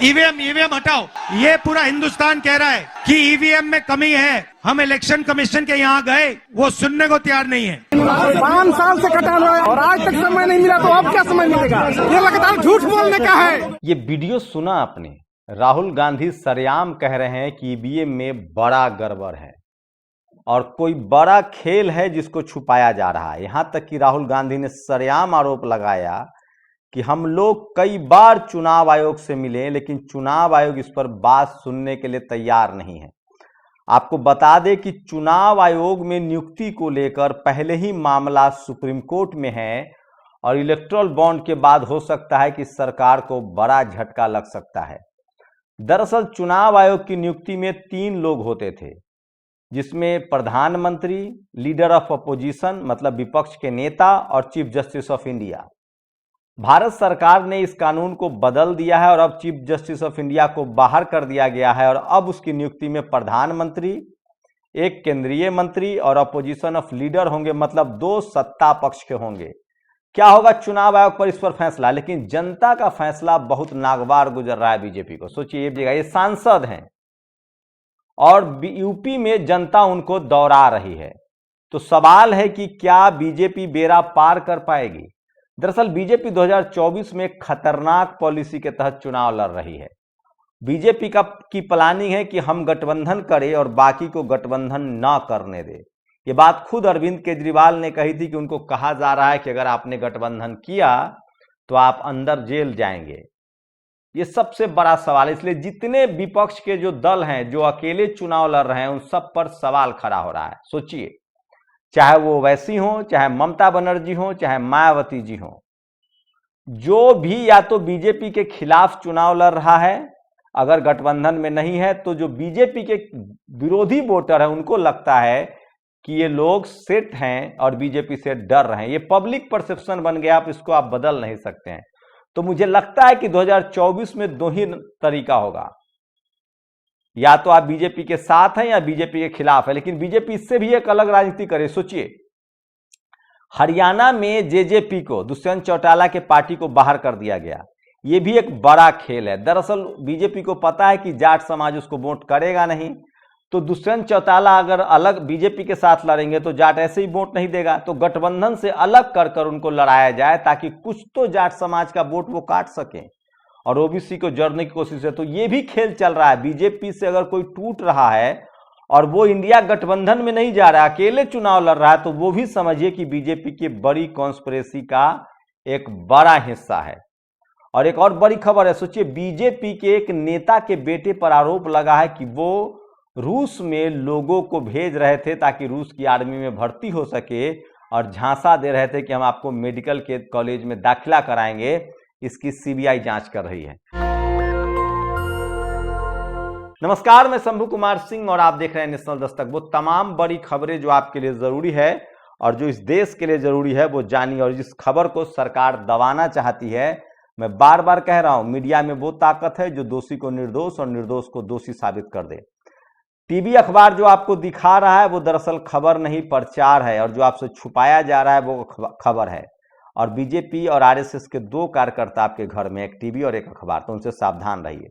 EVM EVM हटाओ। ये पूरा हिंदुस्तान कह रहा है कि ईवीएम में कमी है। हम इलेक्शन कमीशन के यहाँ गए, वो सुनने को तैयार नहीं है। 5 साल से कटा हुआ है और आज तक समय नहीं मिला, तो अब क्या समय मिलेगा? ये लगातार झूठ बोलने का है। ये वीडियो सुना आपने? राहुल गांधी सरेआम कह रहे हैं कि ईवीएम में बड़ा गड़बड़ है और कोई बड़ा खेल है जिसको छुपाया जा रहा है। यहां तक कि राहुल गांधी ने सरेआम आरोप लगाया कि हम लोग कई बार चुनाव आयोग से मिले, लेकिन चुनाव आयोग इस पर बात सुनने के लिए तैयार नहीं है। आपको बता दें कि चुनाव आयोग में नियुक्ति को लेकर पहले ही मामला सुप्रीम कोर्ट में है और इलेक्टोरल बॉन्ड के बाद हो सकता है कि सरकार को बड़ा झटका लग सकता है। दरअसल चुनाव आयोग की नियुक्ति में 3 लोग होते थे, जिसमें प्रधानमंत्री, लीडर ऑफ अपोजिशन मतलब विपक्ष के नेता और chief justice of India. Bharat सरकार ने इस कानून को बदल दिया है और अब चीफ जस्टिस ऑफ इंडिया को बाहर कर दिया गया है और अब उसकी नियुक्ति में प्रधानमंत्री, एक केंद्रीय मंत्री और अपोजिशन ऑफ लीडर होंगे, मतलब 2 सत्ता पक्ष के होंगे। क्या होगा चुनाव आयोग पर इस पर फैसला, लेकिन जनता का फैसला बहुत नागवार गुजर रहा है बीजेपी को। सोचिए, ये सांसद हैं और यूपी में जनता उनको दौड़ा रही है, तो सवाल है कि क्या बीजेपी बेड़ा पार कर पाएगी? दरअसल बीजेपी 2024 में खतरनाक पॉलिसी के तहत चुनाव लड़ रही है। बीजेपी की प्लानिंग है कि हम गठबंधन करें और बाकी को गठबंधन ना करने दे। ये बात खुद अरविंद केजरीवाल ने कही थी कि उनको कहा जा रहा है कि अगर आपने गठबंधन किया तो आप अंदर जेल जाएंगे। ये सबसे बड़ा सवाल है, इसलिए जितने विपक्ष के जो दल हैं जो अकेले चुनाव लड़ रहे हैं उन सब पर सवाल खड़ा हो रहा है। सोचिए, चाहे वो ओवैसी हो, चाहे ममता बनर्जी हो, चाहे मायावती जी हो, जो भी या तो बीजेपी के खिलाफ चुनाव लड़ रहा है, अगर गठबंधन में नहीं है तो जो बीजेपी के विरोधी वोटर है उनको लगता है कि ये लोग सेट हैं और बीजेपी से डर रहे हैं। ये पब्लिक परसेप्शन बन गया, आप इसको आप बदल नहीं सकते हैं। तो मुझे लगता है कि 2024 में 2 ही तरीका होगा, या तो आप बीजेपी के साथ हैं या बीजेपी के खिलाफ है, लेकिन बीजेपी इससे भी एक अलग राजनीति करे। सोचिए, हरियाणा में जेजेपी को, दुष्यंत चौटाला के पार्टी को बाहर कर दिया गया। यह भी एक बड़ा खेल है। दरअसल बीजेपी को पता है कि जाट समाज उसको वोट करेगा नहीं, तो दुष्यंत चौटाला अगर अलग बीजेपी के साथ लड़ेंगे तो जाट ऐसे ही वोट नहीं देगा, तो गठबंधन से अलग कर कर उनको लड़ाया जाए ताकि कुछ तो जाट समाज का वोट वो काट सकें और ओबीसी को जोड़ने की कोशिश है। तो ये भी खेल चल रहा है। बीजेपी से अगर कोई टूट रहा है और वो इंडिया गठबंधन में नहीं जा रहा है, अकेले चुनाव लड़ रहा है, तो वो भी समझिए कि बीजेपी की बड़ी कॉन्स्पिरेसी का एक बड़ा हिस्सा है। और एक और बड़ी खबर है, सोचिए, बीजेपी के एक नेता के बेटे पर आरोप लगा है कि वो रूस में लोगों को भेज रहे थे ताकि रूस की आर्मी में भर्ती हो सके और झांसा दे रहे थे कि हम आपको मेडिकल के कॉलेज में दाखिला कराएंगे। इसकी सीबीआई जांच कर रही है। नमस्कार, मैं शंभू कुमार सिंह और आप देख रहे हैं नेशनल दस्तक। वो तमाम बड़ी खबरें जो आपके लिए जरूरी है और जो इस देश के लिए जरूरी है वो जानिए। और जिस खबर को सरकार दबाना चाहती है, मैं बार बार कह रहा हूं, मीडिया में वो ताकत है जो दोषी को निर्दोष और निर्दोष को दोषी साबित कर दे। टीवी अखबार जो आपको दिखा रहा है वो दरअसल खबर नहीं, प्रचार है, और जो आपसे छुपाया जा रहा है वो खबर है। और बीजेपी और आरएसएस के 2 कार्यकर्ता आपके घर में, एक टीवी और एक अखबार, तो उनसे सावधान रहिए।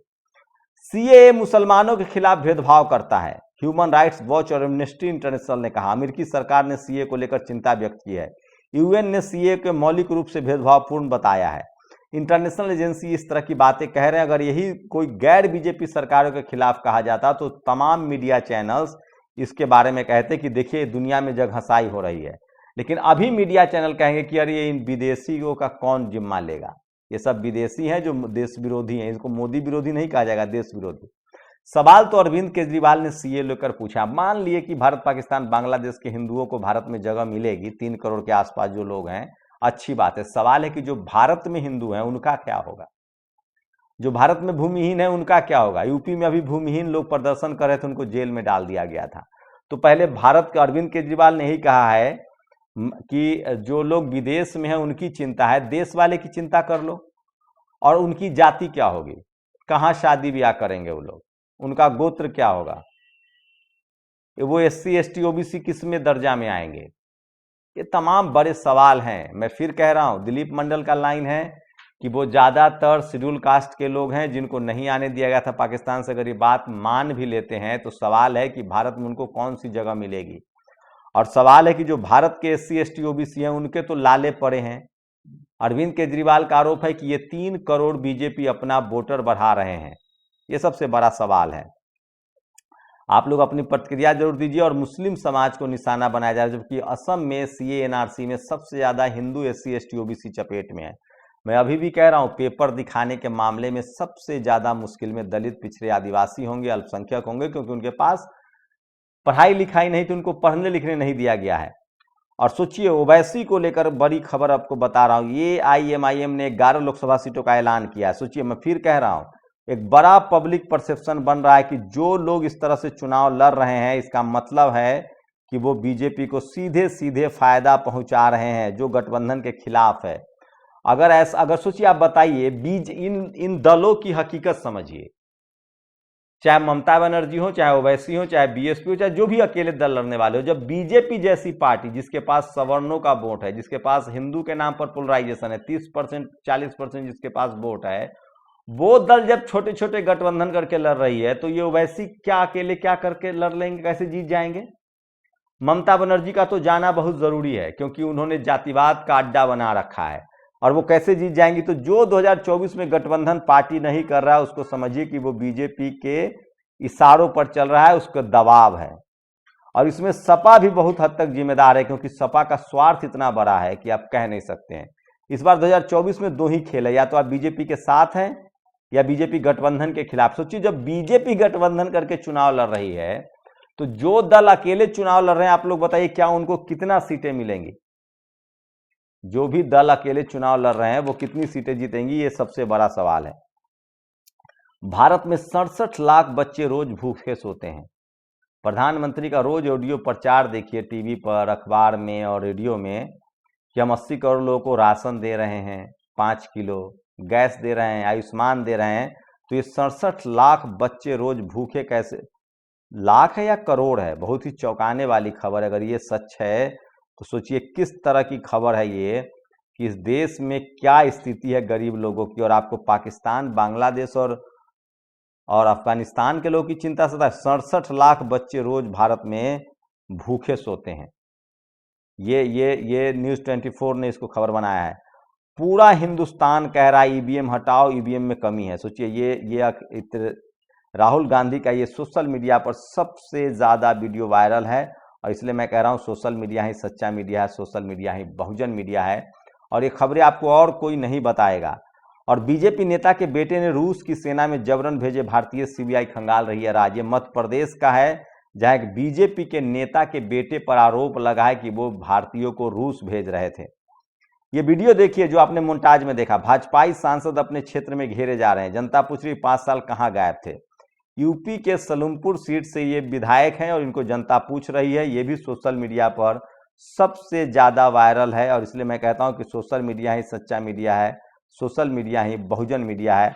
सीएए मुसलमानों के खिलाफ भेदभाव करता है, ह्यूमन राइट्स वॉच और एमनेस्टी इंटरनेशनल ने कहा। अमेरिकी सरकार ने सीएए को लेकर चिंता व्यक्त की है। यूएन ने सीएए को मौलिक रूप से भेदभावपूर्ण बताया है। इंटरनेशनल एजेंसी इस तरह की बातें कह रहे हैं। अगर यही कोई गैर बीजेपी सरकारों के खिलाफ कहा जाता तो तमाम मीडिया चैनल्स इसके बारे में कहते कि देखिए दुनिया में जगहंसाई हो रही है। लेकिन अभी मीडिया चैनल कहेंगे कि अरे इन विदेशियों का कौन जिम्मा लेगा, ये सब विदेशी हैं जो देश विरोधी हैं, इसको मोदी विरोधी नहीं कहा जाएगा, देश विरोधी। सवाल तो अरविंद केजरीवाल ने सीए लेकर पूछा। मान लिए कि भारत, पाकिस्तान, बांग्लादेश के हिंदुओं को भारत में जगह मिलेगी, 3 करोड़ के आसपास जो लोग हैं, अच्छी बात है। सवाल है कि जो भारत में हिंदू हैं उनका क्या होगा, जो भारत में भूमिहीन है उनका क्या होगा। यूपी में अभी भूमिहीन लोग प्रदर्शन कर रहे थे, उनको जेल में डाल दिया गया था। तो पहले भारत के अरविंद केजरीवाल ने यही कहा है कि जो लोग विदेश में हैं उनकी चिंता है, देश वाले की चिंता कर लो। और उनकी जाति क्या होगी, कहाँ शादी ब्याह करेंगे वो लोग, उनका गोत्र क्या होगा, वो एससी एसटी ओबीसी किस में दर्जा में आएंगे, ये तमाम बड़े सवाल हैं। मैं फिर कह रहा हूं, दिलीप मंडल का लाइन है कि वो ज़्यादातर शेड्यूल कास्ट के लोग हैं जिनको नहीं आने दिया गया था पाकिस्तान से। अगर ये बात मान भी लेते हैं तो सवाल है कि भारत में उनको कौन सी जगह मिलेगी। और सवाल है कि जो भारत के SC ST OBC हैं उनके तो लाले पड़े हैं। अरविंद केजरीवाल का आरोप है कि ये 3 करोड़ बीजेपी अपना वोटर बढ़ा रहे हैं। ये सबसे बड़ा सवाल है। आप लोग अपनी प्रतिक्रिया जरूर दीजिए। और मुस्लिम समाज को निशाना बनाया जा रहा है, जबकि असम में CA NRC में सबसे ज़्यादा हिंदू SC ST OBC चपेट में है। मैं अभी भी कह रहा हूँ, पेपर दिखाने के मामले में सबसे ज़्यादा मुश्किल में दलित, पिछड़े, आदिवासी होंगे, अल्पसंख्यक होंगे, क्योंकि उनके पास पढ़ाई लिखाई नहीं थी, उनको पढ़ने लिखने नहीं दिया गया है। और सोचिए, ओवैसी को लेकर बड़ी खबर आपको बता रहा हूँ। ये IMIM ने 11 लोकसभा सीटों का ऐलान किया है। सोचिए, मैं फिर कह रहा हूँ, एक बड़ा पब्लिक परसेप्शन बन रहा है कि जो लोग इस तरह से चुनाव लड़ रहे हैं, इसका मतलब है कि वो बीजेपी को सीधे सीधे फायदा पहुंचा रहे हैं, जो गठबंधन के खिलाफ है। अगर सोचिए, आप बताइए, इन दलों की हकीकत समझिए। चाहे ममता बनर्जी हो, चाहे ओवैसी हो, चाहे BSP हो, चाहे जो भी अकेले दल लड़ने वाले हो, जब बीजेपी जैसी पार्टी जिसके पास सवर्णों का वोट है, जिसके पास हिंदू के नाम पर पोलराइजेशन है, 30% 40% जिसके पास वोट है, वो दल जब छोटे छोटे गठबंधन करके लड़ रही है, तो ये ओवैसी क्या अकेले क्या करके लड़ लेंगे, कैसे जीत जाएंगे? ममता बनर्जी का तो जाना बहुत जरूरी है, क्योंकि उन्होंने जातिवाद का अड्डा बना रखा है। और वो कैसे जीत जाएंगी? तो जो 2024 में गठबंधन पार्टी नहीं कर रहा है, उसको समझिए कि वो बीजेपी के इशारों पर चल रहा है, उसका दबाव है। और इसमें सपा भी बहुत हद तक जिम्मेदार है, क्योंकि सपा का स्वार्थ इतना बड़ा है कि आप कह नहीं सकते हैं। इस बार 2024 में 2 ही खेल है, या तो आप बीजेपी के साथ हैं या बीजेपी गठबंधन के खिलाफ। सोचिए, जब बीजेपी गठबंधन करके चुनाव लड़ रही है, तो जो दल अकेले चुनाव लड़ रहे हैं, आप लोग बताइए क्या उनको कितना सीटें मिलेंगी? जो भी दल अकेले चुनाव लड़ रहे हैं वो कितनी सीटें जीतेंगी, ये सबसे बड़ा सवाल है। भारत में 67 लाख बच्चे रोज भूखे सोते हैं। प्रधानमंत्री का रोज ऑडियो प्रचार देखिए, टीवी पर, अखबार में और रेडियो में, कि हम 80 करोड़ लोगों को राशन दे रहे हैं, 5 किलो गैस दे रहे हैं, आयुष्मान दे रहे हैं। तो ये 67 लाख बच्चे रोज भूखे कैसे? लाख है या करोड़ है? बहुत ही चौंकाने वाली खबर है। अगर ये सच है तो सोचिए किस तरह की खबर है ये, कि इस देश में क्या स्थिति है गरीब लोगों की। और आपको पाकिस्तान, बांग्लादेश और अफगानिस्तान के लोगों की चिंता सता है। 67 लाख बच्चे रोज भारत में भूखे सोते हैं। ये न्यूज़ 24 ने इसको खबर बनाया है। पूरा हिंदुस्तान कह रहा है EVM हटाओ, EVM में कमी है। सोचिए, ये राहुल गांधी का ये सोशल मीडिया पर सबसे ज़्यादा वीडियो वायरल है। और इसलिए मैं कह रहा हूँ, सोशल मीडिया ही सच्चा मीडिया है, सोशल मीडिया ही बहुजन मीडिया है। और ये खबरें आपको और कोई नहीं बताएगा। और बीजेपी नेता के बेटे ने रूस की सेना में जबरन भेजे भारतीय, CBI खंगाल रही है राज। ये मध्य प्रदेश का है, जहाँ एक बीजेपी के नेता के बेटे पर आरोप लगा है कि वो भारतीयों को रूस भेज रहे थे। ये वीडियो देखिए जो आपने मोन्टाज में देखा। भाजपाई सांसद अपने क्षेत्र में घेरे जा रहे हैं। जनता पूछ रही 5 साल कहाँ गायब थे। यूपी के सलूमपुर सीट से ये विधायक हैं और इनको जनता पूछ रही है। ये भी सोशल मीडिया पर सबसे ज़्यादा वायरल है। और इसलिए मैं कहता हूं कि सोशल मीडिया ही सच्चा मीडिया है, सोशल मीडिया ही बहुजन मीडिया है।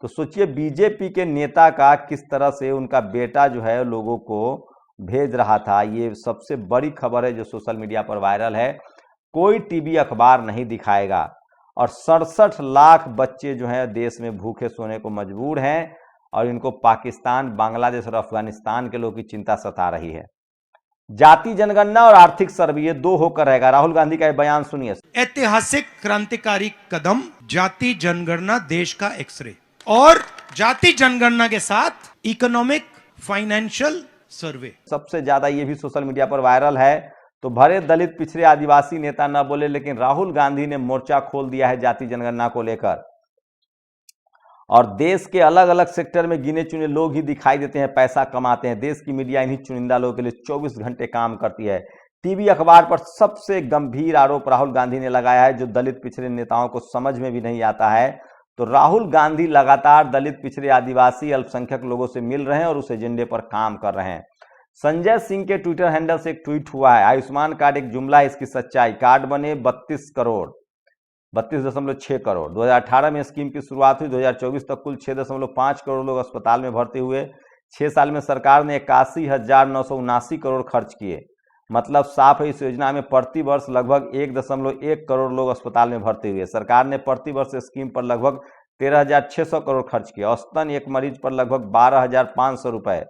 तो सोचिए, बीजेपी के नेता का किस तरह से उनका बेटा जो है लोगों को भेज रहा था। ये सबसे बड़ी खबर है जो सोशल मीडिया पर वायरल है। कोई टीवी अखबार नहीं दिखाएगा। और 67 लाख बच्चे जो हैं देश में भूखे सोने को मजबूर हैं। और इनको पाकिस्तान, बांग्लादेश और अफगानिस्तान के लोगों की चिंता सता रही है। जाति जनगणना और आर्थिक सर्वे, ये 2 होकर रहेगा। राहुल गांधी का बयान सुनिए। ऐतिहासिक क्रांतिकारी कदम, जाति जनगणना देश का एक्सरे, और जाति जनगणना के साथ इकोनॉमिक फाइनेंशियल सर्वे। सबसे ज्यादा ये भी सोशल मीडिया पर वायरल है। तो भरे दलित, पिछड़े, आदिवासी नेता न बोले, लेकिन राहुल गांधी ने मोर्चा खोल दिया है जाति जनगणना को लेकर। और देश के अलग अलग सेक्टर में गिने चुने लोग ही दिखाई देते हैं, पैसा कमाते हैं। देश की मीडिया इन्हीं चुनिंदा लोगों के लिए 24 घंटे काम करती है। टीवी अखबार पर सबसे गंभीर आरोप राहुल गांधी ने लगाया है, जो दलित, पिछड़े नेताओं को समझ में भी नहीं आता है। तो राहुल गांधी लगातार दलित, पिछड़े, आदिवासी, अल्पसंख्यक लोगों से मिल रहे हैं और उस एजेंडे पर काम कर रहे हैं। संजय सिंह के ट्विटर हैंडल से एक ट्वीट हुआ है, आयुष्मान कार्ड एक जुमला है, इसकी सच्चाई। कार्ड बने 32 करोड़, 32.6 करोड़। 2018 में स्कीम की शुरुआत हुई। 2024 तक कुल 6.5 करोड़ लोग अस्पताल में भर्ती हुए। 6 साल में सरकार ने 81,979 करोड़ खर्च किए। मतलब साफ है, इस योजना में प्रति वर्ष लगभग 1.1 करोड़ लोग अस्पताल में भर्ती हुए। सरकार ने प्रति वर्ष स्कीम पर लगभग 13,600 करोड़ खर्च किया। औसतन एक मरीज पर लगभग 12,500 रुपए।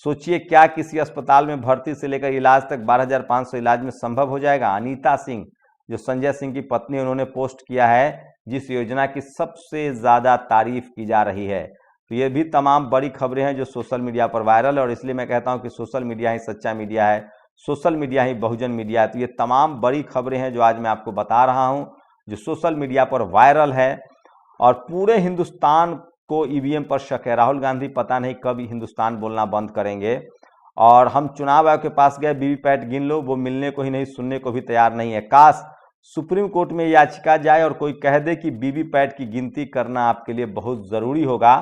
सोचिए, क्या किसी अस्पताल में भर्ती से लेकर इलाज तक 12,500 इलाज में संभव हो जाएगा? अनीता सिंह, जो संजय सिंह की पत्नी, उन्होंने पोस्ट किया है, जिस योजना की सबसे ज्यादा तारीफ की जा रही है। तो ये भी तमाम बड़ी खबरें हैं जो सोशल मीडिया पर वायरल है, और इसलिए मैं कहता हूं कि सोशल मीडिया ही सच्चा मीडिया है, सोशल मीडिया ही बहुजन मीडिया है। तो ये तमाम बड़ी खबरें हैं जो आज मैं आपको बता रहा हूं, जो सोशल मीडिया पर वायरल है, और पूरे हिंदुस्तान को ईवीएम पर शक है। राहुल गांधी पता नहीं कब हिंदुस्तान बोलना बंद करेंगे। और हम चुनाव आयोग के पास गए, वीवीपैट गिन लो, वो मिलने को ही नहीं, सुनने को भी तैयार नहीं है। काश सुप्रीम कोर्ट में याचिका जाए और कोई कह दे कि वीवीपैट की गिनती करना आपके लिए बहुत जरूरी होगा,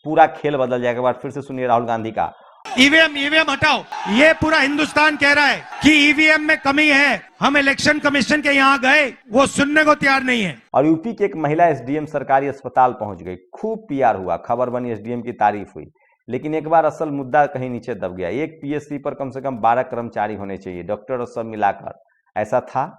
पूरा खेल बदल जाएगा। एक बार फिर से सुनिए राहुल गांधी का। ईवीएम हटाओ, ये पूरा हिंदुस्तान कह रहा है कि ईवीएम में कमी है। हम इलेक्शन कमीशन के यहाँ गए, वो सुनने को तैयार नहीं है। और यूपी की एक महिला एसडीएम सरकारी अस्पताल पहुंच गई, खूब पीआर हुआ, खबर बनी, एसडीएम की तारीफ हुई। लेकिन एक बार असल मुद्दा कहीं नीचे दब गया। एक पीएससी पर कम से कम 12 कर्मचारी होने चाहिए, डॉक्टर और सब मिलाकर। ऐसा था?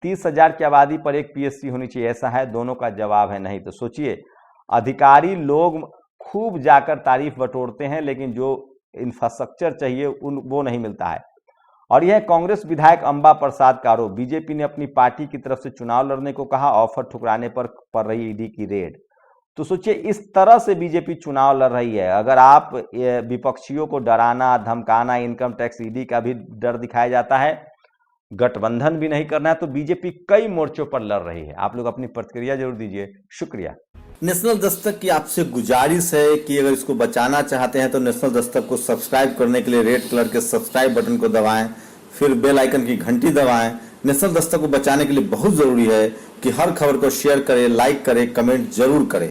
30,000 की आबादी पर एक पीएससी होनी चाहिए, ऐसा है? दोनों का जवाब है नहीं। तो सोचिए, अधिकारी लोग खूब जाकर तारीफ बटोरते हैं, लेकिन जो इंफ्रास्ट्रक्चर चाहिए वो नहीं मिलता है। और यह कांग्रेस विधायक अंबा प्रसाद का आरोप। बीजेपी ने अपनी पार्टी की तरफ से चुनाव लड़ने को कहा, ऑफर ठुकराने पर पड़ रही ईडी की रेड। तो सोचिए, इस तरह से बीजेपी चुनाव लड़ रही है। अगर आप विपक्षियों को डराना, धमकाना, इनकम टैक्स, ईडी का भी डर दिखाया जाता है, गठबंधन भी नहीं करना है, तो बीजेपी कई मोर्चों पर लड़ रही है। आप लोग अपनी प्रतिक्रिया जरूर दीजिए। शुक्रिया। नेशनल दस्तक की आपसे गुजारिश है कि अगर इसको बचाना चाहते हैं तो नेशनल दस्तक को सब्सक्राइब करने के लिए रेड कलर के सब्सक्राइब बटन को दबाएं, फिर बेल आइकन की घंटी दबाएं। नेशनल दस्तक को बचाने के लिए बहुत जरूरी है कि हर खबर को शेयर करें, लाइक करें, कमेंट जरूर करें।